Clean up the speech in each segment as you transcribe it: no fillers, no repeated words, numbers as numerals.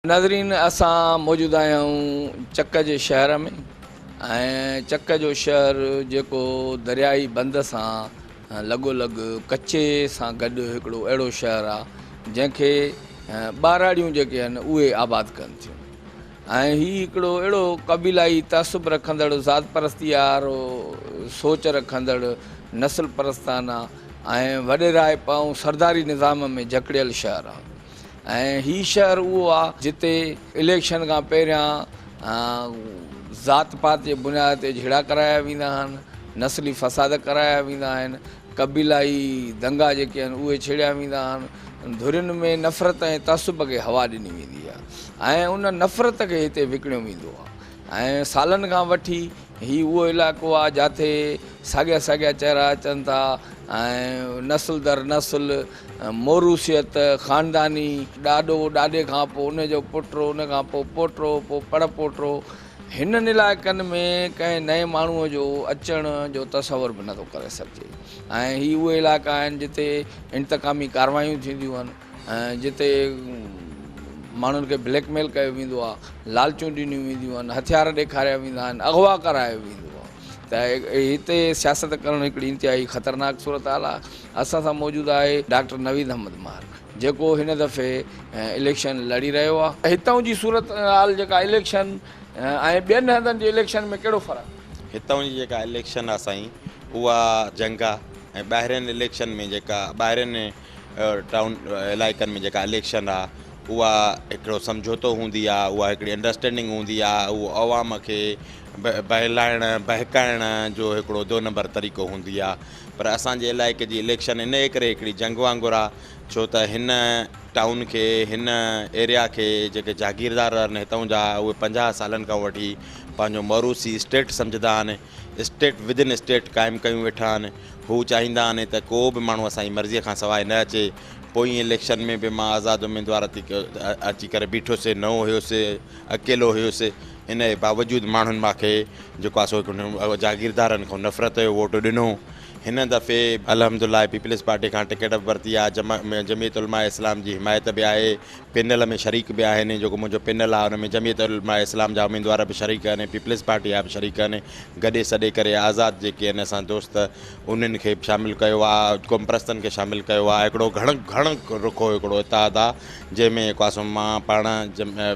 नाज़रीन असां मौजूदु आहियूं चक जे शहर में ऐं चक जो शहर जेको दरियाई बंद सां लॻोलॻि कच्चे सां गॾु हिकिड़ो अहिड़ो शहर आहे जंहिंखे ॿाराड़ियूं जेके आहिनि उहे आबाद कनि थियूं ऐं हीउ हिकिड़ो अहिड़ो क़बीलाई तसुब रखंदड़ ज़ात परस्ती वारो सोच रखंदड़ नस्ल परस्ताना ऐं वॾेराए पाऊं सरदारी निज़ाम में जकड़ियल शहर आहे। ऐं हीउ शहर उहो आहे जिते इलेक्शन खां पहिरियां ज़ात पात जे बुनियाद ते झेड़ा कराया वेंदा आहिनि, नस्ली फ़साद कराया वेंदा आहिनि, क़बीलाई दंगा जेके आहिनि उहे छेड़िया वेंदा आहिनि, धुरियुनि में नफ़रत ऐं तसुब खे हवा ॾिनी वेंदी आहे ऐं उन नफ़रत खे हिते विकिणियो वेंदो आहे। ऐं सालनि खां वठी हीउ उहो इलाइक़ो आहे जिथे साॻिया साॻिया चहिरा अचनि था ऐं नस्ल दर नस्ल मोरूसियत ख़ानदानी ॾाॾो ॾाॾे खां पोइ उनजो पुटो, उन खां पोइ पोटो, पोइ पड़पोटो, हिननि इलाइक़नि में कंहिं नए माण्हूअ जो अचण जो तसवुर बि नथो करे सघिजे। ऐं हीअ उहे इलाइक़ा आहिनि जिते इंतकामी कारवायूं थींदियूं आहिनि ऐं जिते माण्हुनि खे ब्लैकमेल कयो वेंदो आहे, लालचूं ॾिनियूं वेंदियूं आहिनि, हथियार ॾेखारिया वेंदा आहिनि, अगवा करायो वेंदो आहे। त हिते सियासत करणु हिकिड़ी इंतिहाई ख़तरनाक सूरत हाल आहे। असां सां मौजूदु आहे डॉक्टर नवीद अहमद मार जेको हिन दफ़े इलेक्शन लड़ी रहियो आहे। हितां जी सूरत हाल जेका इलेक्शन ऐं ॿियनि हंधनि जे इलेक्शन में कहिड़ो फ़र्क़ु? हितां जी जेका इलेक्शन आहे साईं उहा जंग आहे ऐं ॿाहिरिनि इलेक्शन में जेका ॿाहिरिनि टाउन इलाइक़नि में जेका इलेक्शन आहे उहा हिकिड़ो सम्झोतो हूंदी आहे, उहा हिकिड़ी अंडरस्टैंडिंग हूंदी आहे, उहो अवाम खे बहलाइण बहकाइण जो हिकिड़ो 2 नंबर तरीक़ो हूंदी आहे। पर असांजे इलाइक़े जी इलेक्शन इन करे हिकिड़ी जंग वांगुरु आहे छो त हिन टाउन खे हिन एरिया खे जेके जागीरदार आहिनि हितां जा उहे 50 सालनि खां वठी पंहिंजो मौरूसी स्टेट सम्झंदा आहिनि, स्टेट विदिन स्टेट क़ाइमु कयूं वेठा आहिनि। हू चाहींदा आहिनि त को बि माण्हू असांजी मर्ज़ीअ खां सवाइ न अचे। पोइ इलेक्शन में बि मां आज़ादु उम्मीदवार अची करे बीठोसीं, न हुयुसि, अकेलो हुयुसि। इन जे बावजूदि माण्हुनि मूंखे जेको आहे सो जागीरदारनि खां नफ़रत जो वोट ॾिनो। हिन दफ़े अल्हम्दुलिल्लाह पीपल्स पार्टी खां टिकट बि वरिती आहे, जमीयत उलमा इस्लाम जी हिमायत बि आहे, पैनल में शरीक बि आहिनि। जेको मुंहिंजो पैनल आहे हुन में जमीयत उलमा इस्लाम जा उम्मीदवार बि शरीक आहिनि, पीपल्स पार्टी जा बि शरीक आहिनि। गॾे सॾे करे आज़ादु जेके आहिनि असां दोस्त उन्हनि खे बि शामिलु कयो आहे, क़ौम परस्तनि खे शामिलु कयो आहे। हिकिड़ो घणो रुखो हिकिड़ो इताद आहे जंहिंमें जेको आहे सो मां पाण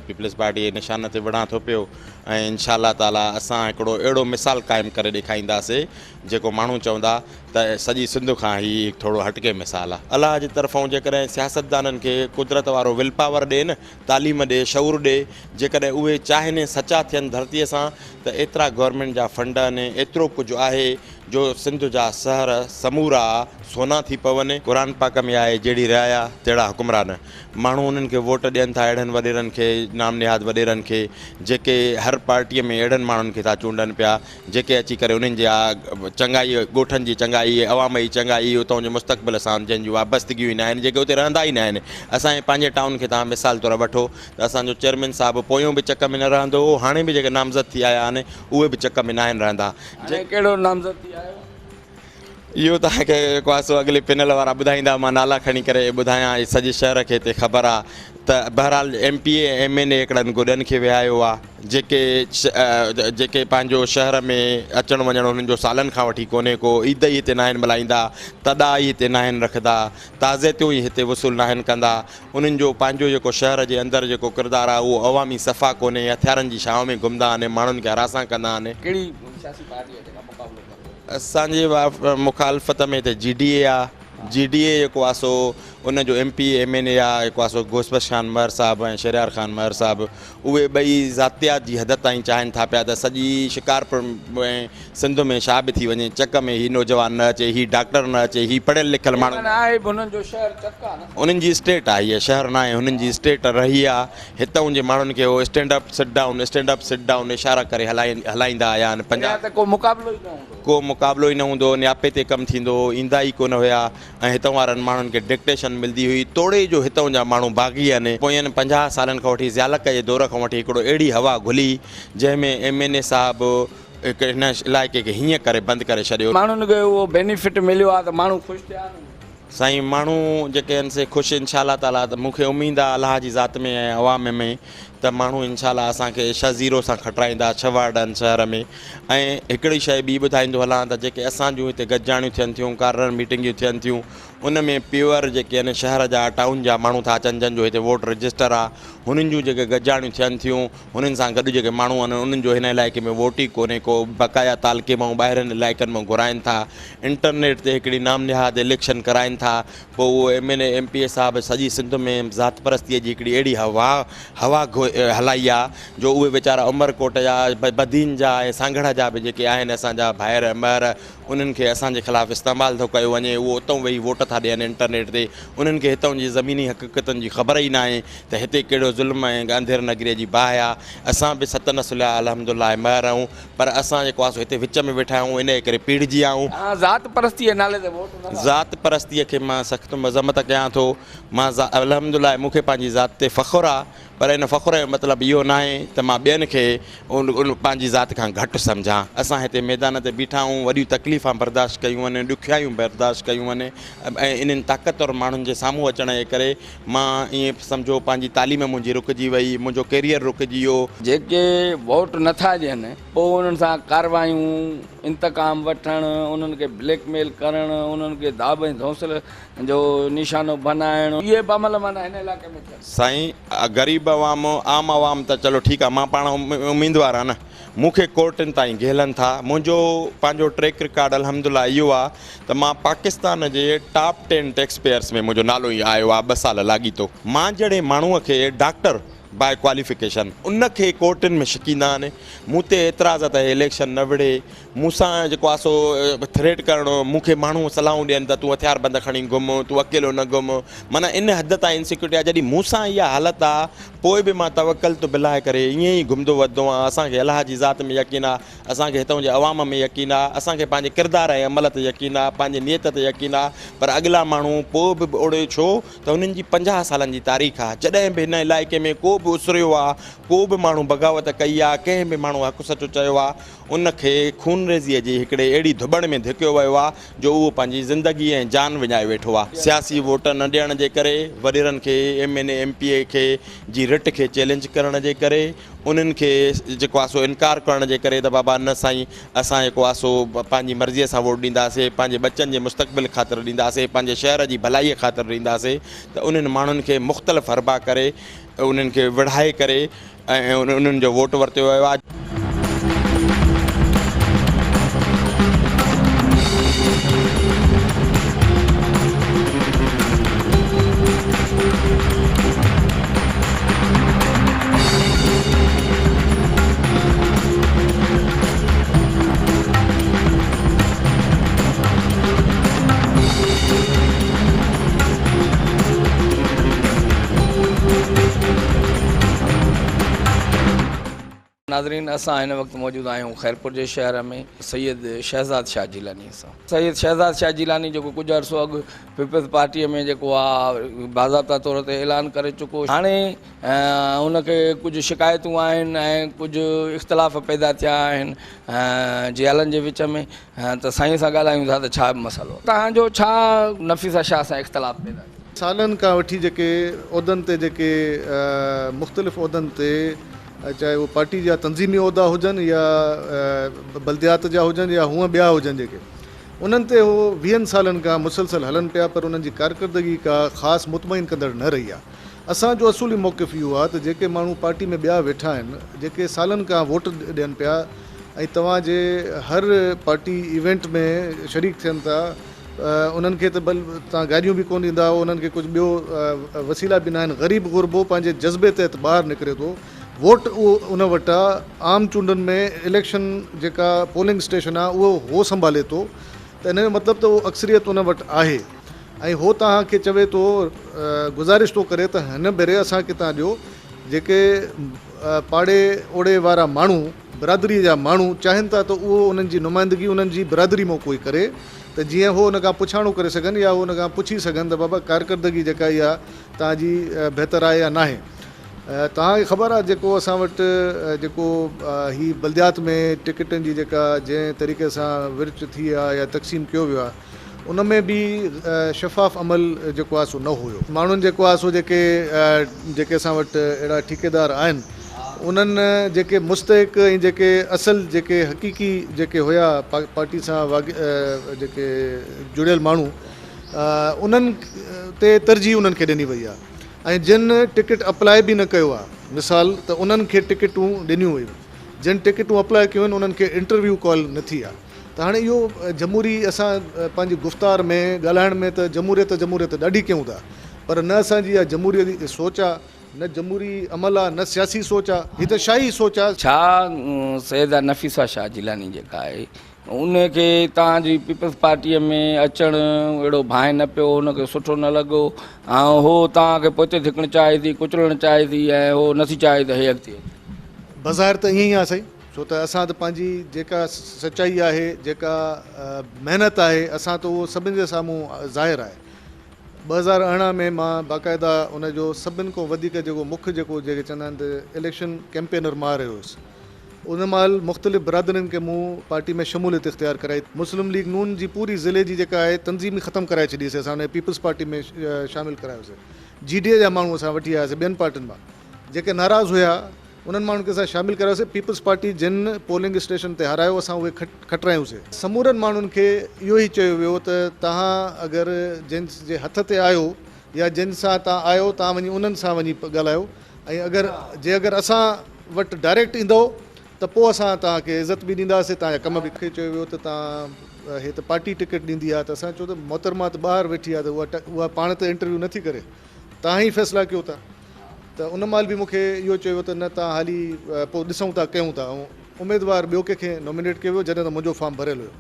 पीपल्स पार्टी जे निशान ते विढ़ां थो पियो ऐं इंशाअल्लाह ताला असां हिकिड़ो अहिड़ो मिसाल क़ाइमु करे ॾेखारींदासीं जेको माण्हू चवंदा त सॼी सिंध खां ई थोरो हटके मिसाल आहे। अलाह जी तरफ़ां जेकॾहिं सियासतदाननि खे कुदरत वारो विल पावर ॾे न, तालीम ॾे, शऊर ॾे, जेकॾहिं उहे चाहिनि सचा थियनि धरतीअ सां त एतिरा गवर्नमेंट जा फंड आहिनि, एतिरो कुझु आहे जो सिंध जा शहर समूरा सोना थी पवनि। क़ुर पाक में आहे जहिड़ी रियाया तहिड़ा हुकुमरान। माण्हू उन्हनि खे वोट ॾियनि था अहिड़नि वॾेरनि खे, नाम निहाद वॾेरनि खे जेके हर पार्टीअ में अहिड़नि माण्हुनि खे था चूंडनि पिया जेके अची करे उन्हनि जा चङाई, ॻोठनि जी चङाई, अवाम जी चङाई, उतां जे मुस्तक़बिल सां जंहिंजूं वाबस्तगियूं ई न आहिनि, जेके उते रहंदा ई न आहिनि। असांजे पंहिंजे टाउन खे तव्हां मिसाल तौरु वठो त असांजो चेयरमैन साहिबु पोयों बि चक में न रहंदो हो, हाणे बि जेके नामज़द थी आया आहिनि उहे बि चक में न आहिनि रहंदा। कहिड़ो नामज़द थी आयो? इहो तव्हांखे जेको आहे सो अॻिले पैनल वारा ॿुधाईंदा, मां नाला खणी करे ॿुधायां। सॼे शहर खे हिते ख़बर आहे त बहरहाल MPA MNA हिकिड़नि गुॾनि खे विहायो आहे जेके पंहिंजो शहर में अचणु वञणु हुननि जो सालनि खां वठी कोन्हे को, ईद ई हिते न आहिनि मल्हाईंदा, तदा ई हिते न आहिनि रखंदा, ताज़ियतूं ई हिते वसूल न आहिनि कंदा। उन्हनि जो पंहिंजो जेको शहर जे अंदरि जेको किरदारु आहे उहो अवामी सफ़ा कोन्हे, हथियारनि जी छांव में घुमंदा आहिनि, माण्हुनि खे हरासां कंदा आहिनि। कहिड़ी सियासी पार्टी आहे जेका मुक़ाबिलो करे? असांजे मुखालफ़त में त GDA आहे। GDA जेको आहे सो उनजो MP MNA आहे जेको आहे सो घोसबश ख़ान महर साहिबु ऐं शहरियार ख़ान महर साहिबु। उहे ॿई ज़ातियात जी हद ताईं चाहिनि था पिया त सॼी शिकारपुर में सिंध में छा बि थी वञे, चक में ही नौजवान न अचे, ही डॉक्टर न अचे, ही पढ़ियल लिखियल माण्हू आहे, उन्हनि जो शहर चक आहे न, उन्हनि जी स्टेट आहे, हीअ शहर न आहे, हुननि जी स्टेट रही आहे। हितां जे माण्हुनि खे उहो स्टैंड अप सिट डाउन इशारा करे हलाईंदा आया आहिनि। पंजाब को मुक़ाबिलो ई न हूंदो, को मुक़ाबिलो ई न हूंदो, नियापे ते कमु थींदो, ईंदा ई कोन हुया ऐं हितां वारनि माण्हुनि खे डिक्टेशन मिलंदी हुई। तोड़े जो हितां जा माण्हू बाग़ी आहिनि। पोयनि 50 सालनि खां वठी ज़ियालक जे दौर खां वठी हिकिड़ो अहिड़ी हवा घुली जंहिंमें MNA साहिबु हिन इलाइक़े खे हीअं करे बंदि करे छॾियो। माण्हुनि खे उहो बेनिफिट मिलियो आहे त माण्हू ख़ुशि थिया आहिनि। साईं माण्हू जेके आहिनि से ख़ुशि इंशाअल्लाह ताला। त मूंखे उमेदु आहे अलाह जी ज़ात में ऐं अवाम में त माण्हू इंशाअल्लाह असांखे 6-0 सां खटाईंदा 6 वार्ड आहिनि शहर में। ऐं हिकिड़ी शइ ॿी ॿुधाईंदो हलां त जेके असांजूं हिते गॾिजाणियूं थियनि थियूं, कार्नर मीटिंगियूं थियनि थियूं, उन में प्योर जेके आहिनि शहर जा टाउन जा माण्हू था अचनि जंहिंजो हिते वोट रजिस्टर आहे, हुननि जूं जेके गॾिजाणियूं थियनि थियूं, हुननि सां गॾु जेके माण्हू आहिनि उन्हनि जो हिन इलाइक़े में वोट ई कोन्हे को। बक़ाया तालके मां ॿाहिरनि इलाइक़नि मां घुराइनि था, इंटरनेट ते हिकिड़ी नाम निहाद इलेक्शन कराइनि था। पोइ उहो MLA MPA साहिब सॼी सिंध में ज़ात परस्तीअ जी हिकिड़ी अहिड़ी हवा हलाई आहे जो उहे वीचारा उमरकोट जा बदीन जा ऐं सांगड़ जा बि जेके आहिनि असांजा भाइर ॿाहिरि, उन्हनि खे असांजे ख़िलाफ़ु इस्तेमालु थो कयो वञे। उहो उतां वेही वोट था ॾियनि इंटरनेट ते, उन्हनि खे हितां जी ज़मीनी हक़ीक़तनि जी ख़बर ई न आहे त हिते कहिड़ो ज़ुल्म ऐं अंधेर नगरीअ जी बाहि आहे। असां बि सत नसुलिया अल्हम्दुलिल्लाह महिर आहियूं, पर असां जेको आहे हिते विच में वेठा आहियूं, इन करे पीढ़िजी आहियूं। ज़ात परस्तीअ नाले ते वोट न ज़ात परस्तीअ खे मां सख़्तु मज़म्मत कयां थो। मां अल्हम्दुलिल्लाह मूंखे पंहिंजी ज़ात ते फ़ख़ुरु आहे, पर इन फ़ख़ुर जो मतिलबु इहो न आहे त मां ॿियनि खे उन पंहिंजी ज़ात खां घटि सम्झां। असां हिते मैदान ते बीठा आहियूं, वॾियूं तकलीफ़ां बर्दाश्त कयूं आहिनि, ॾुखियायूं बर्दाश्त कयूं आहिनि, ऐं इन्हनि ताक़तवर माण्हुनि जे साम्हूं अचण जे करे मां ईअं सम्झो पंहिंजी तालीम मुंहिंजी रुकिजी वई, मुंहिंजो कैरियर रुकिजी वियो। जेके वोट नथा ॾियनि पोइ उन्हनि सां कार्रवायूं, इंतकाम वठणु, उन्हनि खे ब्लैकमेल करणु, उन्हनि खे दाब ऐं धौंसल जो निशानो बनाइणु, इहे बमल माना हिन इलाइक़े में थियनि। साईं ग़रीब अवाम आम अवाम त चलो ठीकु आहे, मां पाण उम्मीदवार आहे न, मूंखे कोर्टनि ताईं घेलनि था। मुंहिंजो पंहिंजो ट्रैक रिकॉर्ड अल्हम्दुलिल्लाह इहो आहे त मां पाकिस्तान जे टॉप 10 टैक्स पेयर्स में मुंहिंजो नालो ई आयो आहे। 2 साल लाॻीतो। मां जहिड़े माण्हूअ खे डॉक्टर बाय क्वालिफिकेशन उनखे कोर्टनि में शिकींदा आहिनि। मूं ते एतिराज़ त इलेक्शन न विढ़े, मूंसां जेको आहे सो थ्रेट करणो, मूंखे माण्हू सलाहूं ॾियनि त तूं हथियार बंदि खणी घुम, तूं अकेलो न घुम, माना इन हद ताईं इनसिक्योरिटी आहे। जॾहिं मूंसां इहा हालत आहे पोइ बि मां तवकल तो बिलाए करे ईअं ई घुमंदो वधंदो आहियां। असांखे अलाह जी ज़ात में यकीन आहे, असांखे हितां जे अवाम में यकीन आहे, असांखे पंहिंजे किरदार ऐं अमल ते यकीन आहे, पंहिंजे नियत ते यकीन आहे। पर अॻिला माण्हू पोइ बि ओड़े छो त हुननि जी 50 सालनि जी तारीख़ आहे। जॾहिं बि हिन इलाइक़े में को बि उसरियो आहे, को बि माण्हू बग़ावत कई आहे, कंहिं बि माण्हू हक़ सचो चयो आहे, उनखे खूनरेज़ीअ जी हिकिड़े अहिड़ी धुबड़ में धिकियो वियो आहे जो उहो पंहिंजी ज़िंदगी ऐं जान विञाए वेठो आहे। सियासी वोट न ॾियण जे करे, वॾेरनि खे MLA MPA खे जी रिट खे चैलेंज करण जे करे, उन्हनि खे जेको आहे सो इनकार करण जे करे त बाबा न साईं असां जेको आहे सो पंहिंजी मर्ज़ीअ सां वोट ॾींदासीं, पंहिंजे बच्चनि जे मुस्तक़बिल ख़ातिर ॾींदासीं, पंहिंजे शहर जी भलाईअ ख़ातिर ॾींदासीं, त उन्हनि माण्हुनि खे मुख़्तलिफ़ हरबा करे, उन्हनि खे विढ़ाए करे ऐं उन्हनि जो वोट वरितो वियो आहे। नाज़रीन, असां हिन वक़्तु मौजूदु आहियूं ख़ैरपुर जे शहर में सैयद शहज़ाद शाह जिलानी सां। सैयद शहज़ाद शाह जिलानी जेको कुझु अर्सो अॻु पीपल्स पार्टीअ में जेको आहे बाज़ाब्ता तौर ते ऐलान करे चुको, हाणे उनखे कुझु शिकायतूं आहिनि ऐं कुझु इख़्तिलाफ़ पैदा थिया आहिनि जियालनि जे विच में। त साईं सां ॻाल्हायूं था त छा मसइलो तव्हांजो, छा नफ़ीसा शाह सां इख़्तिलाफ़ पैदा थियो? सालनि खां वठी जेके उहिदनि ते जेके मुख़्तलिफ़ उहिदनि ते, चाहे वो पार्टी जा तंज़ीमी उहिदा हुजनि या बल्दियात जा हुजनि या हूअं ॿिया हुजनि, जेके उन्हनि ते उहो 20 सालनि खां मुसलसल हलनि पिया, पर उन्हनि जी कारकर्दगी का ख़ासि मुतमइन कंदड़ न रही आहे। असांजो असुली मौक़िफ़ इहो आहे त जेके माण्हू पार्टी में ॿिया वेठा आहिनि, जेके सालनि खां वोट ॾियनि पिया ऐं तव्हांजे हर पार्टी इवेंट में शरीक थियनि था, उन्हनि खे त तव्हां गाॾियूं बि कोन ॾींदा, उन्हनि खे कुझु ॿियो वसीला बि न आहिनि। ग़रीब गुरबो पंहिंजे जज़्बे तहत ॿाहिरि निकिरे थो, वोट उहो उन वटि आहे। आम चूंडनि में इलेक्शन जेका पोलिंग स्टेशन आहे उहो संभाले थो, त इन जो मतिलबु त उहो अक्सरियत उन वटि आहे। ऐं हो तव्हांखे चवे थो, गुज़ारिश थो करे त हिन भेरे असांखे तव्हां ॾियो। जेके पाड़े ओड़े वारा माण्हू, बिरादरीअ जा माण्हू चाहिनि था त उहो उन्हनि जी नुमाइंदगी उन्हनि जी बिरादरी मां कोई करे, त जीअं हो उन खां पुछाणो करे सघनि या उन खां पुछी सघनि त बाबा कारकर्दगी जेका इहा तव्हांजी बहितर आहे या न आहे। तव्हांखे ख़बर आहे जेको असां वटि जेको ही बल्दियात में टिकटनि जी जेका जंहिं तरीक़े सां विर्च थी आहे या तक़सीम कयो वियो आहे, उन में बि शफ़ाफ़ अमल जेको आहे सो न हुयो। माण्हुनि जेको आहे सो जेके असां वटि अहिड़ा ठेकेदार आहिनि उन्हनि जेके मुस्तहिक ऐं जेके असुल जेके हक़ीक़ी जेके हुया पार्टी सां जेके जुड़ियल माण्हू उन्हनि ते तरजीह उन्हनि खे ॾिनी वई आहे। ऐं जिन टिकट अप्लाई बि न कयो आहे, मिसाल त उन्हनि खे टिकटूं ॾिनियूं वयूं, जिन टिकटूं अप्लाई कयूं आहिनि उन्हनि खे इंटरव्यू कॉल न थी आहे। त हाणे इहो जमहूरी असां पंहिंजी गुफ़्तार में ॻाल्हाइण में त जमहूरियत ॾाढी कयूं था, पर न असांजी इहा जमहूरियत जी सोच आहे, न जमहूरी अमल आहे, न सियासी सोच आहे, हीअ त शाही सोच आहे। छा सैयदा नफ़ीसा शाह जिलानी जेका आहे उनखे तव्हांजी पीपल्स पार्टीअ में अचणु अहिड़ो भाए न पियो, हुनखे सुठो न लॻो ऐं हो तव्हांखे पोते धिकणु चाहे थी, कुचलणु चाहे थी ऐं हो नथी चाहे त हे अॻिते बज़ाहिर त ईअं ई आहे साईं, छो त असां त पंहिंजी जेका सचाई आहे, जेका महिनत आहे, असां त उहो सभिनि जे साम्हूं ज़ाहिर आहे। 2018 में मां बाक़ाइदा उनजो सभिनि खां वधीक जेको मुख्य जेके चवंदा आहिनि त इलेक्शन कैंपेनर मां रहियो हुयुसि। उन महिल मुख़्तलिफ़ बिरादरियुनि खे मूं पार्टी में शमूलियत इख़्तियार कराई। मुस्लिम लीग नून जी पूरी ज़िले जी जेका आहे तंज़ीम ख़तमु कराए छॾीसीं, असां हुन पीपल्स पार्टी में शामिलु करायोसीं। GDA जा माण्हू असां वठी आयासीं ॿियनि पार्टियुनि मां, जेके नाराज़ हुया उन्हनि माण्हुनि खे असां शामिलु करायोसीं। पीपल्स पार्टी जिन पोलिंग स्टेशन ते हारायो असां उहे खटरायूंसीं। समूरनि माण्हुनि खे इहो ई चयो वियो त तव्हां अगरि जिन जे हथ ते आयो या जिन सां तव्हां आयो तव्हां वञी उन्हनि सां वञी ॻाल्हायो, ऐं अगरि असां वटि डायरेक्ट ईंदो त पोइ असां तव्हांखे इज़त बि ॾींदासीं, तव्हांजा कम बि। चयो वियो त तव्हां हे त पार्टी टिकट ॾींदी आहे, त असां चयो त मोहतरमा त ॿाहिरि वेठी आहे, त उहा पाण त इंटरव्यू नथी करे, तव्हां ई फ़ैसिला कयो था। त उन महिल बि मूंखे इहो चयो त न तव्हां हाली पोइ ॾिसूं था कयूं था, ऐं उमेदवार ॿियो कंहिंखे नॉमिनेट कयो वियो जॾहिं त मुंहिंजो फॉर्म भरियलु हुयो।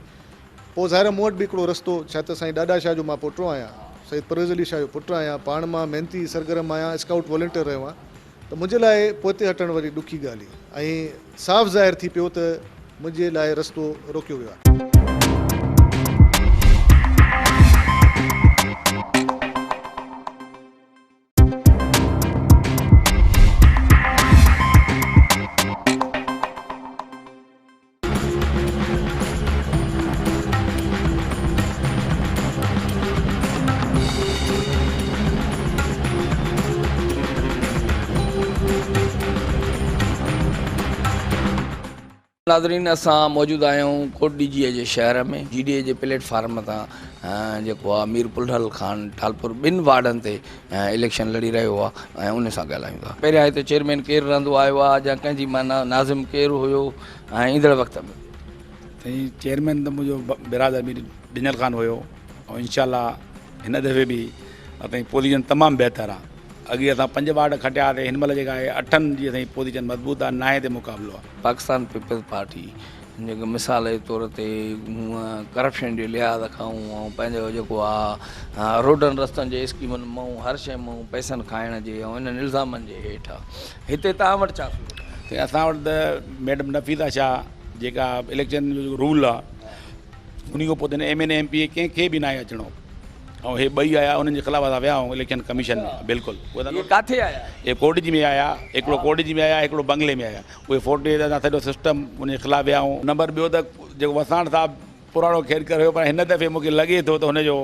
पोइ ज़ाहिर मूं वटि बि हिकिड़ो रस्तो, छा त साईं ॾाॾा शाह जो मां पुटु आहियां, सईद परवेज़ अली शाह जो पुटु आहियां, पाण मां महिनती सरगर्म आहियां, स्काउट वॉलंटियर रहियो आहियां, त मुंहिंजे लाइ पोइते हटणु वरी ॾुखी ॻाल्हि हुई। ऐं साफ़ ज़ाहिर थी पियो त मुंहिंजे लाइ रस्तो रोकियो वियो आहे। नाज़रीन असां मौजूदु आहियूं कोट डीजीए जे शहर में। GDA जे प्लेटफार्म तां जेको आहे मीर पुलहल ख़ान ठालपुर ॿिनि वार्डनि ते इलेक्शन लड़ी रहियो आहे ऐं उन सां ॻाल्हायूं था। पहिरियां हिते चेयरमैन केरु रहंदो आयो आहे या कंहिंजी माना नाज़िम केरु हुयो ऐं ईंदड़ वक़्त में? साईं चेयरमैन त मुंहिंजो बिरादर मीर ॾिनल ख़ान हुयो, ऐं इनशाला हिन दफ़े बि असांजी पोज़ीशन तमामु बहितर आहे। अॻे असां 5 वार्ड खटियासीं, हिन महिल जेका आहे 8 जी असांजी पोज़ीशन मज़बूत आहे, 9 ते मुक़ाबिलो आहे। पाकिस्तान पीपल्स पार्टी जेको मिसाल जे तौर ते करप्शन जे लिहाज़ खां ऐं पंहिंजो जेको आहे रोडनि रस्तनि जे स्कीमुनि मां हर शइ मां पैसनि खाइण जे ऐं इन्हनि इल्ज़ामनि जे हेठां हिते तव्हां वटि छा? असां वटि त मैडम नफ़ीसा शाह जेका इलेक्शन जो रूल आहे उन खां पोइ MNA MP कंहिंखे बि न आहे अचिणो, ऐं हे ॿई आया उन्हनि जे ख़िलाफ़ु असां विया आहियूं इलेक्शन कमीशन में। बिल्कुलु उहे किथे आया? हे कोटजी में आया, हिकिड़ो कोटजी में आया, हिकिड़ो बंगले में आया। उहे फोटो असां सॼो सिस्टम उनजे ख़िलाफ़ु विया आहियूं। नंबर ॿियो त जेको वसाण साहिबु पुराणो खेर कर हुयो, पर हिन दफ़े मूंखे लॻे थो त हुनजो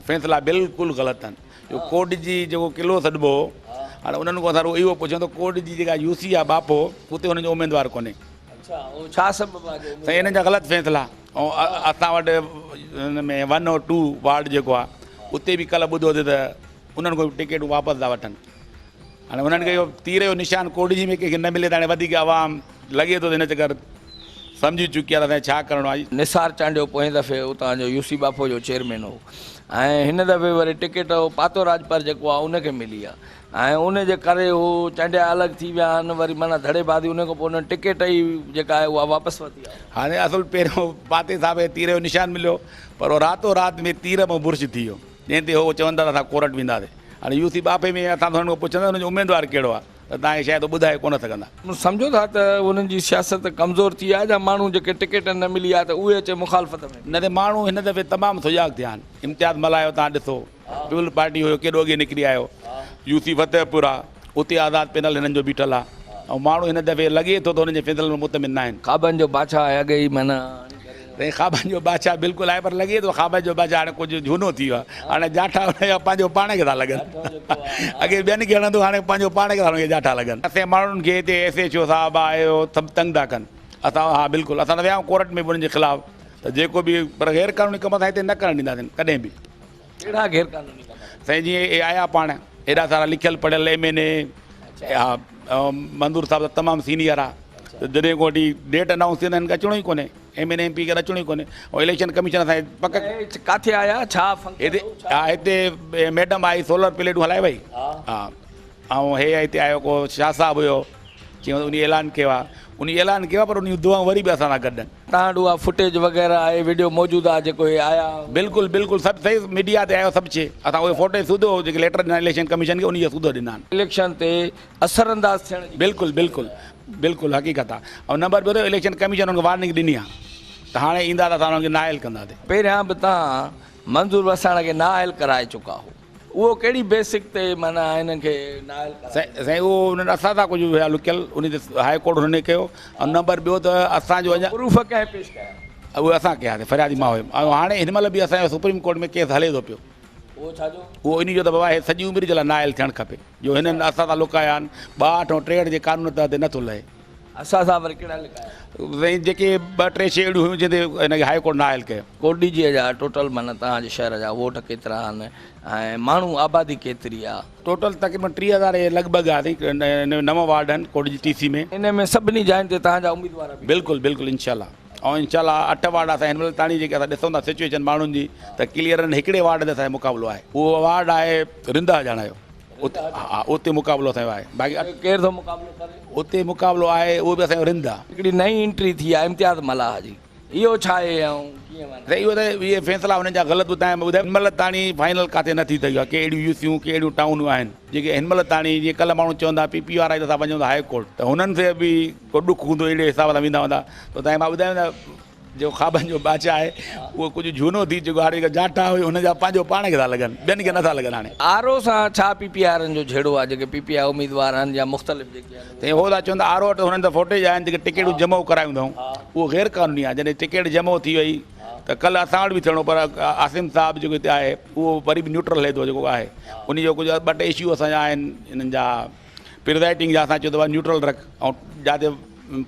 फ़ैसिला बिल्कुलु ग़लति आहिनि। जो कोटजी जेको क़िलो सॾिबो हो, हाणे उन्हनि खां असां इहो पुछूं त कोटजी जेका UC आहे बापो, उते हुनजो उमेदवार कोन्हे। छा सबबु आहे? साईं हिननि जा ग़लति फ़ैसिला। ऐं असां वटि हिन में 1 और 2 वार्ड जेको आहे उते बि कल्ह ॿुधो त उन्हनि खां टिकटूं वापसि था वठनि। हाणे उन्हनि खे इहो तीर जो निशान कोटजी में कंहिंखे न मिले त हाणे वधीक आवाम लॻे थो त हिन चकर सम्झी चुकी आहे त असांखे छा करिणो आहे। निसार चांडियो पोएं दफ़े उतां जो UC बापो जो चेयरमैन हो ऐं हिन दफ़े वरी टिकट पातो राजपर जेको आहे उनखे मिली आहे ऐं उनजे करे हू चांडिया अलॻि थी विया आहिनि। वरी माना धड़ेबाज़ी उन खां पोइ उन्हनि टिकट ई जेका आहे उहा वापसि वरिती आहे। हाणे असुलु पहिरियों पाते साहिब खे तीर जो निशान मिलियो, पर उहो रातो राति में तीर मां बुर्श थी वियो, जंहिं ते हो चवंदा असां कोर्ट वेंदासीं। हाणे UC बापे में असां हुननि खां पुछंदा हुनजो उमेदवार कहिड़ो आहे, त तव्हांखे शायदि ॿुधाए कोन सघंदा। सम्झो था त उन्हनि जी सियासत कमज़ोर थी आहे या माण्हू जेके टिकट न मिली आहे त उहे अचे मुखालफ़त में? न त माण्हू हिन दफ़े तमामु सुजाॻ थिया आहिनि। इम्तियाज़ मल्हायो तव्हां ॾिसो, पीपल पार्टी हुयो केॾो अॻे निकिरी आयो। UC फतेहपुर आहे, उते आज़ाद पैनल हिननि जो बीठल आहे, ऐं माण्हू हिन दफ़े लॻे थो त हुननि जे फ़ैसिलनि में मुतमिन न आहिनि। खाबनि जो बादशाह आहे अॻे ई माना साईं ख़्वाबनि जो बादशाह बिल्कुलु आहे, पर लॻे थो ख़्वाबनि जो बादशाह हाणे कुझु झूनो थी वियो आहे। हाणे जाठा हुनजा पंहिंजो पाण खे था लॻनि, अॻे ॿियनि खे हणंदो, हाणे पंहिंजो पाण खे था हुनखे जाठा लॻनि। असां माण्हुनि खे हिते SHO साहिबु आहे सभु तंग था कनि। असां हा बिल्कुलु असां त विया आहियूं कोर्ट में बि उन्हनि जे ख़िलाफ़ु, त जेको बि पर गैर क़ानूनी कम असां हिते न करणु ॾींदासीं कॾहिं बि। कहिड़ा गैर कानूनी कम? साईं जीअं हे आया पाण हेॾा सारा लिखियलु पढ़ियल MNA, हा मंदूर साहिबु त तमामु सीनियर आहे, त जॾहिं को वठी डेट अनाउंस थींदा आहिनि अचिणो ई कोन्हे, MNA MP खे अचिणो ई कोन्हे। ऐं इलेक्शन कमीशन असांजे पक किथे आया, छा हिते हा हिते मैडम आई सोलर प्लेटूं हलाए वई, हा ऐं हे हिते आयो को शाह साहिबु हुयो, चयूं उन ऐलान कयो आहे, उन ऐलान कयो आहे, पर उन दुआऊं वरी बि असां सां गॾु आहिनि। तव्हां वटि उहा फुटेज वग़ैरह आहे, वीडियो मौजूदु आहे जेको हे आया? बिल्कुलु बिल्कुलु सभु सही मीडिया ते आयो सभु शइ, असां उहे फोटो सूधो जेके लेटर ॾिना इलेक्शन कमीशन खे उन जा सूधो ॾिना आहिनि। इलेक्शन ते असरअंदाज थियण जी बिल्कुलु बिल्कुलु बिल्कुलु हक़ीक़त आहे। ऐं नंबर ॿियो इलेक्शन कमीशन हुनखे वार्निंग ॾिनी आहे त हाणे ईंदा त असां हुनखे नाइल कंदासीं। पहिरियां बि तव्हां मंज़ूर वसाण खे नाइल कराए चुका हो, उहो कहिड़ी बेसिक ते माना हिन खे नाइल साईं उहो उन्हनि असां सां कुझु हुया लुकियल, उन ते हाई कोर्ट हुननि कयो। ऐं नंबर ॿियो त असांजो अञा प्रूफ कंहिं पेश कया? उहे असां कयासीं, फरियादी मां हुयुमि। ऐं हाणे हिन महिल बि असांजो सुप्रीम कोर्ट में केस हले थो पियो, उहो छा जो? उहो इन जो त बाबा हे सॼी उमिरि जे लाइ नाइल थियणु खपे, जो हिननि असां सां लुकाया आहिनि 62 ऐं 63 जे कानून तहत नथो लहे। असां सां वरी कहिड़ा लिखाया? साईं जेके 2-3 शइ अहिड़ियूं हुयूं जंहिंते हिनखे हाई कोर्ट नाइल कयो। कोडीजीअ जा टोटल माना तव्हांजे शहर जा वोट केतिरा आहिनि ऐं माण्हू आबादी केतिरी आहे? टोटल तक़रीबन 30,000 लॻभॻि आहे। 9 वार्ड आहिनि कोडजी TC में। इन में सभिनी जायुनि ते तव्हांजा उम्मीदवार बि? बिल्कुलु बिल्कुलु इनशाला। ऐं इनशाला 8 वार्ड असां हिन महिल ताणी जेके असां ॾिसूं था सिचुएशन माण्हुनि जी त क्लियर आहिनि। हिकिड़े वार्ड ते असांजो मुक़ाबिलो आहे, उहो वार्ड आहे रिंदा ॼाण जो, उते हा उते मुक़ाबिलो असांजो आहे। बाक़ी केरु थो मुक़ाबिलो करे? उते मुक़ाबिलो आहे उहो बि असांजो रिंदा। हिकिड़ी नई एंट्री थी आहे इम्तियाज़ मलाह जी, इहो छा आहे ऐं कीअं माना? त इहो त इहे फ़ैसिला हुननि जा ग़लति ॿुधाया ॿुधाए हिन महिल ताणी फाइनल किथे नथी ठही आहे। कहिड़ियूं यूसियूं कहिड़ियूं टाउनूं आहिनि जेके हिन महिल ताणी जीअं कल्ह माण्हू चवंदा PP वारा त असां वञूं था हाई कोर्ट, त हुननि ते बि को ॾुख हूंदो अहिड़े हिसाब सां वेंदा हूंदा। त तव्हां मां ॿुधायां न जो ख़्वाबनि जो बादशाह आहे उहो कुझु झूनो थी चुको आहे। हाणे जाठा हुयो हुनजा पंहिंजो पाण खे था लॻनि, ॿियनि खे नथा लॻनि। हाणे RO सां छा PPR जो झेड़ो आहे? जेके PPI उम्मीदवार आहिनि या मुख़्तलिफ़ जेके आहिनि त उहो था चवंदा RO वटि हुननि त फोटेज आहिनि जेके टिकेटूं जमो करायूं अथऊं, उहो गैर क़ानूनी आहे। जॾहिं टिकेट जमो थी वई त कल्ह असां वटि बि थियणो, पर आसिम साहिबु जेको हिते आहे उहो वरी बि न्यूट्रल हले थो जेको आहे। उनजो कुझु 2-3 इशू असांजा आहिनि हिननि जा प्रिज़ाइडिंग जा, असां चयो त न्यूट्रल रख। ऐं जिते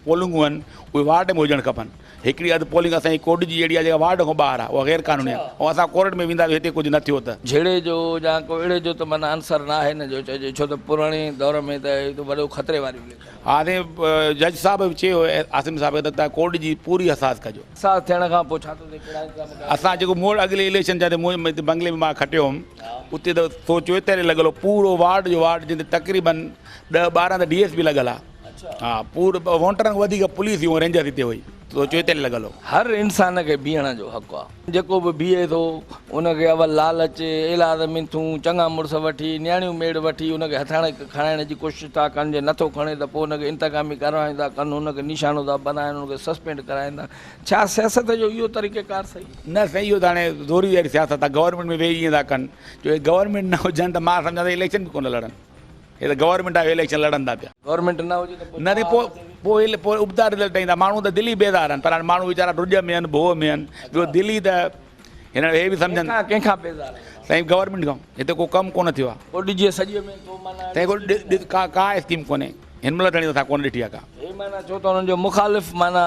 पोलिंगूं आहिनि उहे वार्ड में हुजणु खपनि। हिकिड़ी अधु पोलिंग असांजी कोड जी एरिया जेका वार्ड खां ॿाहिरि आहे उहा गैर क़ानूनी आहे। ऐं असां कोर्ट में वेंदासीं हिते कुझु न थियो त झेड़े जो या को अहिड़े जो त माना आंसर न आहे न जो चइजे, छो त पुराणे दौर में त वॾो ख़तरे वारी हाणे जज साहिब बि चयो आसिम साहिब त तव्हां कोर्ट जी पूरी असास कजो। असां थियण खां पोइ छा थो थिए? कहिड़ा इंतज़ाम? असां जेको मोड़ अॻिले इलेक्शन जिते बंगले में मां खटियो हुउमि उते त सोचियो हिते लॻल हो पूरो वार्ड जो वार्ड जिते तक़रीबन 10-12 त DSP लॻल आहे। हा पूरो वोटरनि खां वधीक पुलिस हुई रेंजर हिते हुई, सोचियो हिते लॻल हो। हर इंसान खे बीहण जो हक़ु आहे। जेको बि बीहे थो उनखे अवल लालच एलाद मिंथूं चङा मुड़ुस वठी नियाणियूं मेड़ वठी उनखे हथाइण खणाइण जी कोशिशि था कनि। जे नथो खणे त पोइ उनखे इंतकामी करवाइनि था कनि, उनखे निशानो था बनाइनि, उनखे सस्पेंड कराइनि था। छा सियासत जो इहो तरीक़ेकार सही न? सही इहो त हाणे ज़ोरी वारी सियासत आहे। गवर्नमेंट में वेही ईअं था कनि जो गवर्नमेंट न हुजनि त मां सम्झां त इलेक्शन बि कोन लड़नि। हे त गवर्नमेंट आहे इलेक्शन लड़नि था पिया। गवर्नमेंट न हुजे त न ते पोइ उबदा रिज़ल्ट ईंदा। माण्हू त दिल्ली बेज़ार आहिनि, पर हाणे माण्हू वीचारा ॾुज में आहिनि, भोह में आहिनि। ॿियो दिल्ली त हिन हे बि सम्झनि कंहिंखां बेज़ार साईं गवर्नमेंट खां। हिते को कमु कोन थियो आहे। कोडीजीअ सॼे में तो माना साईं का स्कीम कोन्हे हिन महिल ताईं असां कोन ॾिठी आहे का। हे माना छो त हुननि जो मुखालिफ़ माना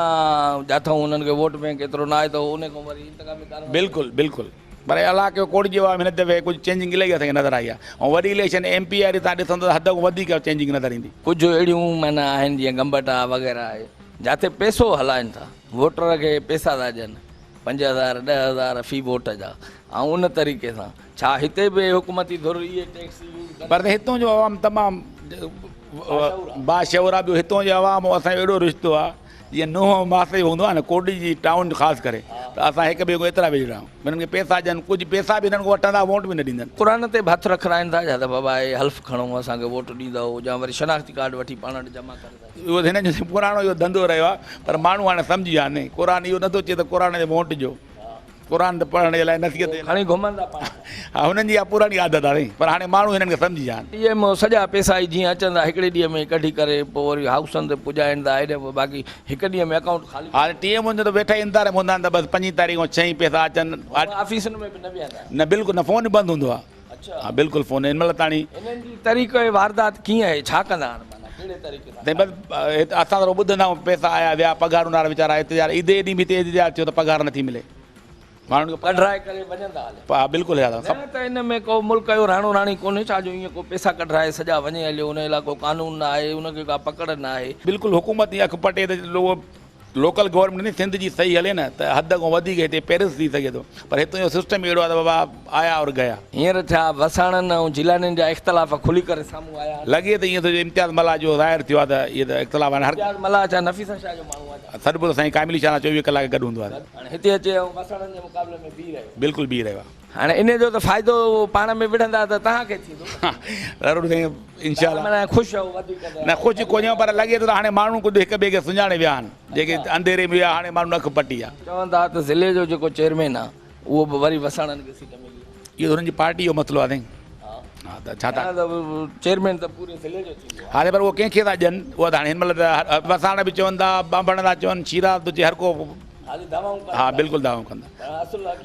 जाथऊं उन्हनि खे वोट बैंक केतिरो न आहे त उन खां वरी इंतकामी कारवाई। बिल्कुलु बिल्कुलु। पर अलाह कयो कोर्ट जो आहे हिन दफ़े कुझु चेंजिंग इलाही असांखे नज़र आई आहे। ऐं वरी इलेक्शन MP वारी तव्हां ॾिसंदो हद खां वधीक चेंजिंग नज़र ईंदी। कुझु अहिड़ियूं माना आहिनि जीअं गंबटा वग़ैरह आहे जिते पैसो हलाइनि था, वोटर खे पैसा था ॾियनि 5,000-10,000 फी वोट जा। ऐं उन तरीक़े सां छा हिते बि हुकूमती धुर इहे टैक्स यूज़? पर हितां जो आवाम तमामु बाशऊर आहे। ॿियो हितां जो आवाम असांजो अहिड़ो रिश्तो आहे जीअं नुंहुं मासे हूंदो आहे न, कोडी जी टाउन ख़ासि करे, त असां हिक ॿिए को एतिरा वेझड़ा आहियूं। हिननि खे पैसा ॾियनि, कुझु पैसा बि हिननि खां वठंदा, वोट बि न ॾींदा आहिनि। क़ुर ते बि हथु रखाइनि था छा त बाबा हे हल्फ़ खणो असांखे वोट ॾींदव, या वरी शनाख़्ती कार्ड वठी पाण वटि जमा करे? उहो हिन जो पुराणो इहो धंधो रहियो आहे, पर माण्हू हाणे सम्झी विया आहिनि। क़ुर इहो नथो चए त क़ुर जे वोट जो क़ुरान पढ़ण जे लाइ नथी अचे खणी घुमंदा पाण हा हुननि जी इहा पुराणी आदत आहे पर हाणे माण्हू हिननि खे सम्झी विया आहिनि इहे मां सॼा पैसा ई जीअं अचंदा हिकिड़े ॾींहं में कढी करे पोइ वरी हाउसनि ते पुॼाइनि था हेॾे बाक़ी हिकु ॾींहं में अकाउंट ख़ाली हाणे टीह मुंहिंजो त वेठा इंतज़ार में हूंदा आहिनि त बसि 5 तारीख़ ऐं 6 पैसा अचनि ऑफिसनि में बि न विहंदा न बिल्कुलु न फ़ोन बंदि हूंदो आहे अच्छा हा बिल्कुलु फ़ोन हिन महिल ताणी इन्हनि जी तरीक़ो ऐं वारदात कीअं आहे छा कंदा आहिनि माना कहिड़े तरीक़े सां त बसि असां त ॿुधंदा आहियूं पैसा आया विया पघार उनारा वीचारा इंतज़ार ईद ॾींहुं बि तेज़ इंतज़ार थियो त पघार नथी मिले माण्हुनि खे कढाए करे वञंदा हले हा बिल्कुलु यादि न त इन में को मुल्क जो राणो राणी कोन्हे छा जो ईअं को पैसा कढाए सॼा वञे हलियो उन लाइ को कानून न आहे उनखे का पकड़ न आहे बिल्कुलु हुकूमत ई अखि पटे त लोकल गवर्नमेंट न सिंध जी सही हले न त हद खां वधीक हिते पेरिस थी सघे थो पर हितां जो सिस्टम अहिड़ो आहे त बाबा आया और गया हींअर छा वसाणनि ऐं जिलाननि जा इख़्तिलाफ़ खुली करे साम्हूं आया आहिनि लॻे त ईअं त इम्तियाज़ मला जो ज़ाहिर थियो आहे त इहे त इख़्तिलाफ़ आहिनि हर इम्तियाज़ मला छा नफ़ीसा शाह जो माण्हू आहे सॾिबो त साईं कामिली शाह 24 कलाक गॾु हूंदो आहे हाणे हिते अचे ऐं वसाणनि जे मुक़ाबले में बीह रहियो बिल्कुलु बीह रहियो आहे हाणे इन जो त फ़ाइदो पाण में विढ़ंदा त तव्हांखे थींदो ज़रूरु साईं इनशा माना ख़ुशि आहियो वधीक न ख़ुशि कोन्हे पर लॻे थो त हाणे माण्हू कुझु हिक ॿिए खे सुञाणे विया आहिनि जेके अंधेरे में विया हाणे माण्हू अखि पटी आहे चवंदा त ज़िले जो जेको चेयरमैन आहे उहो बि वरी वसाणनि खे सीट मिली इहो त हुननि जी पार्टी जो मसइलो आहे साईं हा त छा था चेयरमैन त पूरे ज़िले जो थींदो आहे हाणे पर उहो कंहिंखे था ॾियनि उहा त हाणे हिन महिल त वसाण बि चवनि था बांभण था चवनि शीरा थो चए हर को हाली दवाऊं हा बिल्कुलु दावा कंदा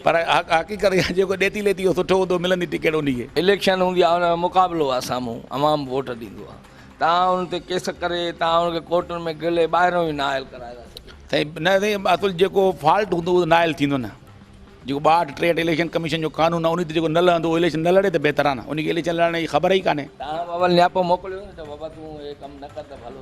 पर हक़ीक़त जेको ॾेती लेती उहो सुठो हूंदो मिलंदी टिकट उनखे इलेक्शन हूंदी आहे हुन जो मुक़ाबिलो आहे साम्हूं अवाम वोट ॾींदो आहे तव्हां हुन ते केस करे तव्हां हुनखे कोर्टुनि में गिले ॿाहिरों ई नाइल कराए था सघो साईं न साईं असुल जेको फॉल्ट हूंदो उहो नाइल थींदो न जेको 62 इलेक्शन कमीशन जो कानून आहे उन ते जेको न लहंदो उहो इलेक्शन न लड़े त बहितर आहे न उनखे इलेक्शन लड़ण जी ख़बर ई कान्हे तव्हां बाबा नियापो मोकिलियो न त बाबा तूं हे कमु न कर त भलो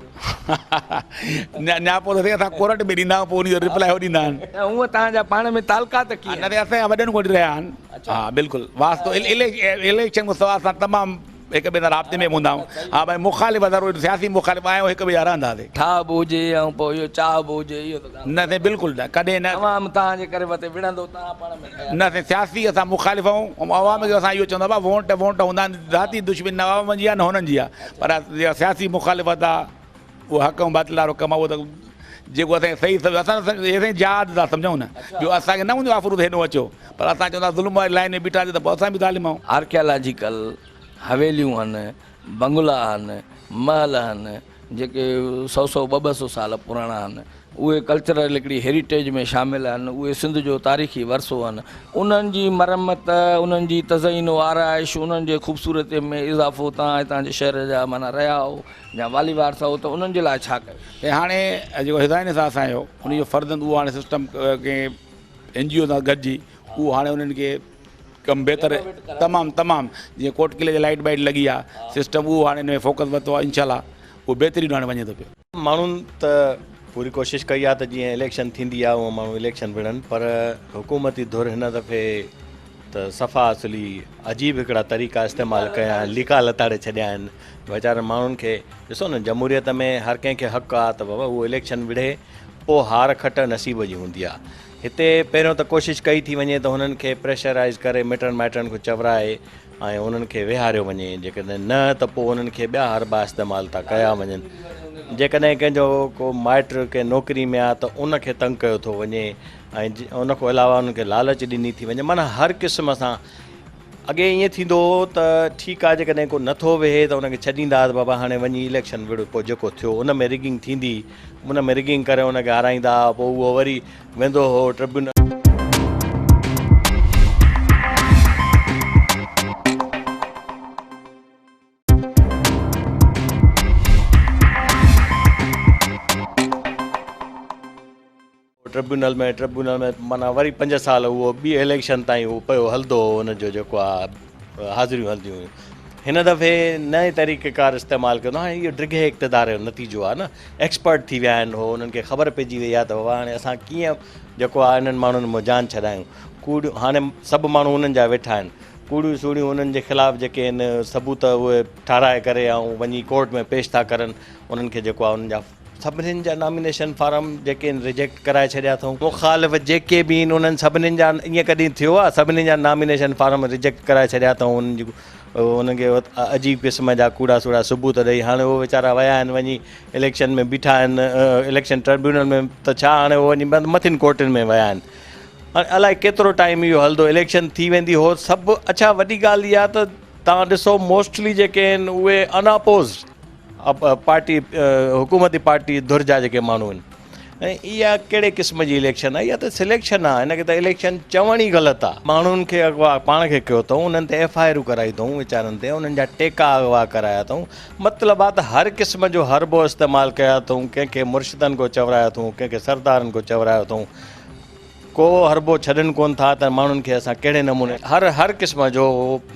नियापो त असां कोर्ट में ॾींदा आहियूं पोइ उनजो रिप्लाई हो ॾींदा आहिनि त हूअं तव्हांजा पाण में तालकात कीअं न त असांजा वॾनि खां वठी रहिया आहिनि हा बिल्कुलु वास्तो इलेक्शन खां सवाइ असां तमामु हिक ॿिए सां राब्ते में हूंदा आहियूं हा भई मुख़ालिफ़ ज़रूरु सियासी मुख़ालिफ़ आहियूं हिक ॿिए जा रहंदासीं ठाह बि हुजे ऐं पोइ इहो चाह बि हुजे इहो त न साईं बिल्कुलु न कॾहिं न तमामु तव्हांजे करे वते विढ़ंदो तव्हां पाण में न साईं सियासी असां मुख़ालिफ़ आहियूं ऐं अवाम खे असां इहो चवंदा बाबा वोट हूंदा आहिनि ज़ाती दुश्मनी न अवाम जी आहे न हुननि जी आहे पर जेका सियासी मुख़ालिफ़त आहे उहो हक़ ऐं बातिल वारो कमु आहे उहो त जेको असांखे सही असां साईं जहाद था सम्झूं न ॿियो असांखे न हूंदो आहे फ्रूत हेॾो अचो पर असां चवंदा ज़ुल्म वारी लाइन में बीठासीं त पोइ असां बि ज़ालिम आहियूं आर्कियोलॉजिकल हवेलियूं आहिनि बंगला आहिनि महल आहिनि जेके 100-200 साल पुराणा आहिनि उहे कल्चरल हिकिड़ी हेरिटेज में शामिलु आहिनि उहे सिंध जो तारीख़ी वरिसो आहिनि उन्हनि जी मरमत उन्हनि जी तज़ईन आराइश उन्हनि जे ख़ूबसूरती में इज़ाफ़ो तव्हां हितां जे शहर जा माना रहिया हो या वाली वारसा हो त उन्हनि जे लाइ छा कयो ऐं हाणे जेको हिदायत सां असांजो उनजो फ़र्ज़ंद उहो हाणे सिस्टम कंहिं NGO सां गॾिजी उहो हाणे उन्हनि खे कमु बहितर तमामु जीअं कोट किले जे लाइट वाइट लॻी आहे सिस्टम उहो हाणे हिन में फोकस वरितो आहे इनशाला उहो बहितरीनु हाणे वञे थो पियो माण्हुनि त पूरी कोशिशि कई आहे त जीअं इलेक्शन थींदी आहे उहो माण्हू इलेक्शन विढ़नि पर हुकूमती धुर हिन दफ़े त सफ़ा असली अजीब हिकिड़ा तरीक़ा इस्तेमालु कया आहिनि लिका लताड़े छॾिया आहिनि वीचारनि माण्हुनि खे ॾिसो न जमहूरियत में हर कंहिंखे हक़ु आहे त बाबा उहो इलेक्शन विढ़े पोइ हार खट नसीब जी हूंदी आहे हिते पहिरियों त कोशिशि कई थी वञे त हुननि खे प्रेशराइज़ करे मिटनि माइटनि खे चवराए ऐं उन्हनि खे विहारियो वञे जेकॾहिं न त पोइ उन्हनि खे ॿिया हरबा इस्तेमालु था कया वञनि जेकॾहिं कंहिंजो को माइट कंहिं नौकिरी में आहे त उनखे तंग कयो थो वञे ऐं उनखां अलावा उनखे लालच ॾिनी थी वञे माना हर क़िस्म सां अॻे ईअं थींदो हो त ठीकु आहे जेकॾहिं को नथो वेहे त उनखे छॾींदा त बाबा हाणे वञी इलेक्शन विढ़ पोइ जेको थियो उन में रिगिंग थींदी उन में रिगिंग करे उनखे हाराईंदा पोइ उहो वरी वेंदो हो ट्रिब्यूनल ट्रिब्यूनल में माना वरी 5 साल उहो ॿी इलेक्शन ताईं उहो पियो हलंदो हो हुनजो जेको आहे हाज़िरियूं हलंदियूं हुयूं हिन दफ़े नए तरीक़ेकार इस्तेमालु कंदो हाणे इहो ड्रिघे इक़्तिदार जो नतीजो आहे न एक्सपर्ट थी विया आहिनि हो उन्हनि खे ख़बर पइजी वई आहे त बाबा हाणे असां कीअं जेको आहे इन्हनि माण्हुनि मां जान छॾायूं कूड़ियूं हाणे सभु माण्हू उन्हनि जा वेठा आहिनि कूड़ियूं सूड़ियूं उन्हनि जे ख़िलाफ़ु जेके आहिनि सबूत उहे ठाराए करे ऐं वञी कोर्ट में पेश था करनि उन्हनि खे जेको आहे उन्हनि जा सभिनीनि जा नॉमिनेशन फार्म जेके आहिनि रिजेक्ट कराए छॾिया अथऊं मुख़ालिफ़ जेके बि आहिनि उन्हनि सभिनीनि जा ईअं कॾहिं थियो आहे सभिनीनि जा नॉमिनेशन फार्म रिजेक्ट कराए छॾिया अथऊं उन्हनि जी उनखे अजीब क़िस्म जा कूड़ा सूड़ा सबूत ॾेई हाणे उहे वीचारा विया आहिनि वञी इलेक्शन में बीठा आहिनि इलेक्शन ट्रिब्यूनल में त छा हाणे उहो वञी मथिनि कोर्टनि में विया आहिनि अलाए केतिरो टाइम इहो हलंदो, इलेक्शन थी वेंदी हो सभु। अच्छा, वॾी ॻाल्हि इहा त तव्हां ॾिसो मोस्टली जेके आहिनि उहे अनअपोज़ पार्टी, हुकूमती पार्टी धुर जा जेके माण्हू आहिनि। ऐं इहा कहिड़े क़िस्म जी इलेक्शन आहे? इहा त सिलेक्शन आहे, हिनखे त इलेक्शन चवण ई ग़लति आहे। माण्हुनि खे अॻुवा पाण खे कयो अथऊं, उन्हनि ते FIR कराई अथऊं वीचारनि ते, उन्हनि जा टेका अॻुवा कराया अथऊं। मतिलबु आहे त हर क़िस्म जो हरबो इस्तेमालु कया अथऊं, कंहिंखे मुर्शिदनि को चवराया अथऊं, कंहिंखे सरदारनि को चवरायो अथऊं। को हरबो छॾनि कोन था त माण्हुनि खे असां कहिड़े नमूने हर क़िस्म जो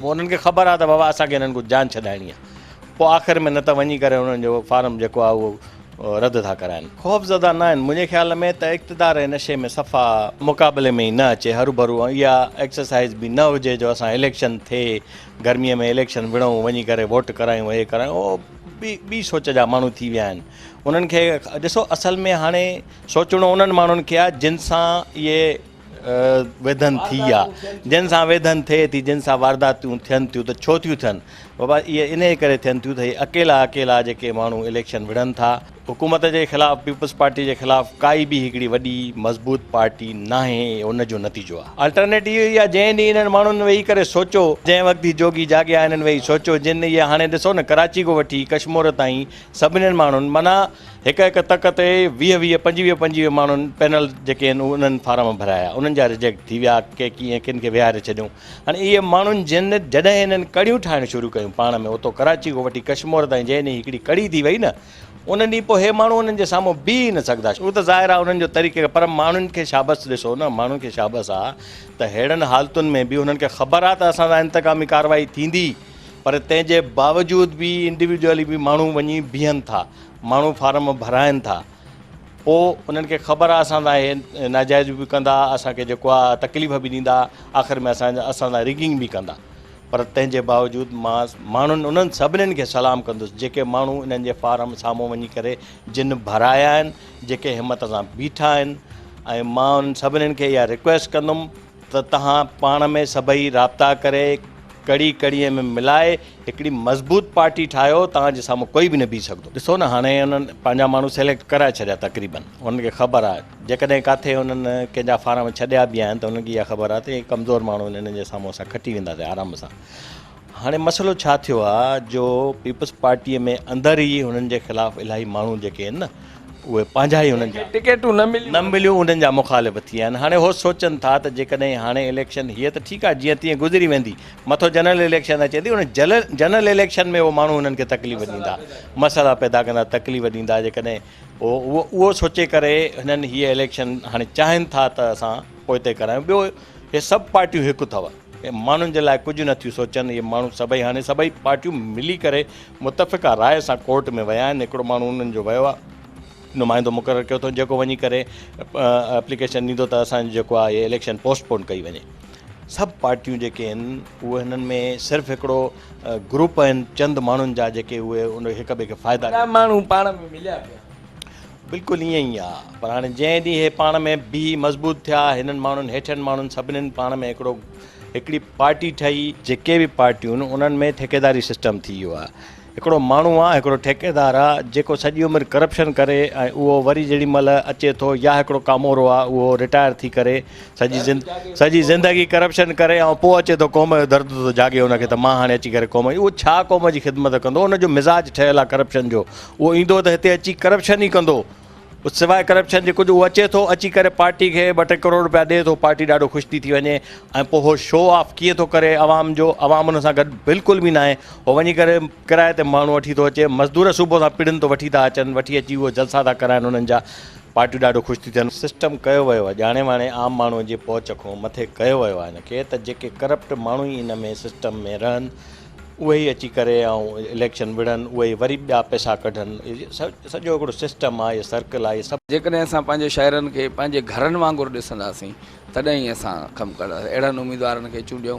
उन्हनि खे ख़बर आहे त बाबा असांखे हिननि को जान छॾाइणी आहे। पोइ आख़िर में न त वञी करे उन्हनि जो फार्म जेको आहे उहो रद्द था कराइनि। ख़ौफ़ज़दा न आहिनि। मुंहिंजे ख़्याल में त इक़्तिदार जे नशे में सफ़ा मुक़ाबले में ई न अचे, हरू भरू इहा एक्सरसाइज़ बि न हुजे जो असां इलेक्शन थिए, गर्मीअ में इलेक्शन विढ़ूं, वञी करे वोट करायूं, हे करायूं। उहो ॿी सोच जा माण्हू थी विया आहिनि। उन्हनि खे ॾिसो, असल में हाणे सोचणो उन्हनि माण्हुनि खे आहे जिन सां इहे वेधन थी आहे, जिन सां वेधन थिए थी, जिन सां वारदातूं थियनि थियूं त छो थियूं थियनि बाबा? इहे इन करे थियनि थियूं त इहे अकेला जेके माण्हू इलेक्शन विढ़नि था। हुकूमत जे ख़िलाफ़ु, पीपल्स पार्टी जे ख़िलाफ़ु काई बि हिकिड़ी वॾी मज़बूत पार्टी न आहे, उनजो नतीजो आहे। अल्टरनेटिव इहो ई आहे, जंहिं ॾींहुं इन्हनि माण्हुनि वेही करे सोचो, जंहिं वक़्तु ई जोगी जाॻिया इन्हनि वेही सोचो, जिन इहे हाणे ॾिसो न कराची खां वठी कश्मीर ताईं सभिनीनि माण्हुनि माना हिकु तक ते 20 25 माण्हुनि पैनल जेके आहिनि उन्हनि फार्म भराया, उन्हनि जा रिजेक्ट थी विया, के कीअं किन खे विहारे छॾियूं। हाणे इहे माण्हुनि जॾहिं हिननि कड़ियूं ठाहिणु शुरू कयूं पाण में, उतो कराची खां वठी कश्मीर ताईं जंहिं ॾींहुं हिकिड़ी कड़ी थी वई न, उन ॾींहुं पोइ हे माण्हू उन्हनि जे साम्हूं बीह न सघंदा। उहो त ज़ाहिर आहे उन्हनि जो तरीक़े, पर माण्हुनि खे शाबस ॾिसो न, माण्हुनि खे शाबस आहे त अहिड़नि हालतुनि में बि उन्हनि खे ख़बर आहे त असां सां इंतकामी कार्रवाई थींदी, पर तंहिंजे बावजूदि बि इंडिविजुअली बि माण्हू वञी बीहनि था, माण्हू फार्म भराइनि था। पोइ उन्हनि खे ख़बर आहे असां सां हे नाजाइज़ बि कंदा, असांखे जेको आहे तकलीफ़ बि ॾींदा, आख़िर में असां सां रिगिंग बि कंदा। पर तंहिंजे बावजूदि मां माण्हुनि उन्हनि सभिनीनि खे सलाम कंदुसि जेके माण्हू इन्हनि जे फार्म साम्हूं वञी करे जिन भराया आहिनि, जेके हिमत सां बीठा आहिनि। ऐं मां उन्हनि सभिनीनि खे इहा रिक्वेस्ट कंदुमि त तव्हां पाण में सभई राब्ता करे कड़ीअ में मिलाए हिकिड़ी मज़बूत पार्टी ठाहियो, तव्हांजे साम्हूं कोई बि न बीह सघंदो। ॾिसो न, हाणे उन्हनि पंहिंजा माण्हू सेलेक्ट कराए छॾिया तक़रीबन, उन्हनि खे ख़बर आहे जेकॾहिं किथे उन्हनि कंहिंजा फार्म छॾिया बि आहिनि त उन्हनि खे इहा ख़बर आहे त इहे कमज़ोर माण्हू हिननि जे साम्हूं असां खटी वेंदासीं आराम सां। हाणे मसइलो छा थियो आहे जो पीपल्स पार्टीअ में अंदरि ई हुननि जे ख़िलाफ़ु इलाही माण्हू जेके आहिनि न, उहे पंहिंजा ई हुननि जा टिकेटूं न मिलियूं, उन्हनि जा मुखालिफ़ थी विया आहिनि। हाणे उहो सोचनि था त जेकॾहिं हाणे इलेक्शन हीअ त ठीकु आहे, जीअं तीअं गुज़री वेंदी, मथो जनरल इलेक्शन अचे थी, उन जनरल इलेक्शन में उहो माण्हू हुननि खे तकलीफ़ ॾींदा, मसइला पैदा कंदा, तकलीफ़ ॾींदा। जेकॾहिं उहो सोचे करे हिननि हीअ इलेक्शन हाणे चाहिनि था त असां पोइ ते करायूं। ॿियो, हे सभु पार्टियूं हिकु अथव, माण्हुनि जे लाइ कुझु नथियूं सोचनि। इहे माण्हू सभई हाणे सभई पार्टियूं मिली करे मुतफ़िक़ा राय सां कोर्ट में विया आहिनि। हिकिड़ो माण्हू उन्हनि जो वियो आहे, नुमाइंदो मुक़ररु कयो अथऊं, जेको वञी करे एप्लीकेशन ॾींदो त असांजो जेको आहे इहे इलेक्शन पोस्टपोन कई वञे। सभु पार्टियूं जेके आहिनि उहे हिननि में सिर्फ़ु हिकिड़ो ग्रुप आहिनि चंद माण्हुनि जा, जेके उहे उन हिक ॿिए खे फ़ाइदा माण्हू पाण में मिलिया पिया। बिल्कुलु ईअं ई आहे। पर हाणे जंहिं ॾींहुं हे पाण में बि मज़बूत थिया, हिननि माण्हुनि हेठियनि माण्हुनि सभिनीनि पाण में हिकिड़ी पार्टी ठही, जेके बि पार्टियूं आहिनि उन्हनि में ठेकेदारी सिस्टम थी वियो आहे। हिकिड़ो माण्हू आहे, हिकिड़ो ठेकेदार आहे, जेको सॼी उमिरि करप्शन करे ऐं उहो वरी जेॾी महिल अचे थो, या हिकिड़ो कामोरो आहे उहो रिटायर थी करे सॼी ज़िंदगी करप्शन करे ऐं पोइ अचे थो क़ौम जो दर्द थो जाॻे हुनखे त मां हाणे अची करे क़ौम, उहो छा क़ौम जी ख़िदमत कंदो? उनजो मिज़ाज ठहियलु आहे करप्शन जो। उहो ईंदो त हिते अची करप्शन ई कंदो, सवाइ करप्शन जे कुझु। उहो अचे थो, अची करे पार्टी खे 2-3 करोड़ रुपया ॾिए थो, पार्टी ॾाढो ख़ुशि थी वञे, ऐं पोइ उहो शो ऑफ कीअं थो करे आवाम जो, आवाम उन सां गॾु बिल्कुलु बि न आहे। उहो वञी करे किराए ते माण्हू वठी थो अचे, मज़दूर सुबुह सां पिड़ियुनि तो वठी था अचनि, वठी अची उहो जलसा था कराइनि उन्हनि जा, पार्टियूं ॾाढो ख़ुशि थी थियनि। सिस्टम कयो वियो आहे ॼाणे वाणे आम माण्हूअ जे पहुच खां मथे कयो वियो आहे हिनखे, त जेके करप्ट माण्हू ई इन में सिस्टम में रहनि, उहे ई अची करे ऐं इलेक्शन विढ़नि, उहे ई वरी ॿिया पैसा कढनि। सॼो हिकिड़ो सिस्टम आहे, इहो सर्कल आहे। इहे सभु जेकॾहिं असां पंहिंजे शहरनि खे पंहिंजे घरनि वांगुरु ॾिसंदासीं तॾहिं ई असां कमु कंदासीं। अहिड़नि उम्मीदवारनि खे चूंडियूं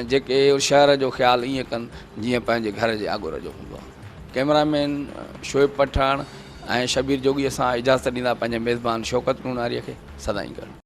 जेके शहर जो ख़्यालु ईअं कनि जीअं पंहिंजे घर जे आगुर जो हूंदो आहे। कैमरामैन शोएब पठाण ऐं शबीर जोगीअ सां इजाज़त ॾींदा पंहिंजे मेज़बान शौकत नूनारीअ खे। सदाईं गॾु।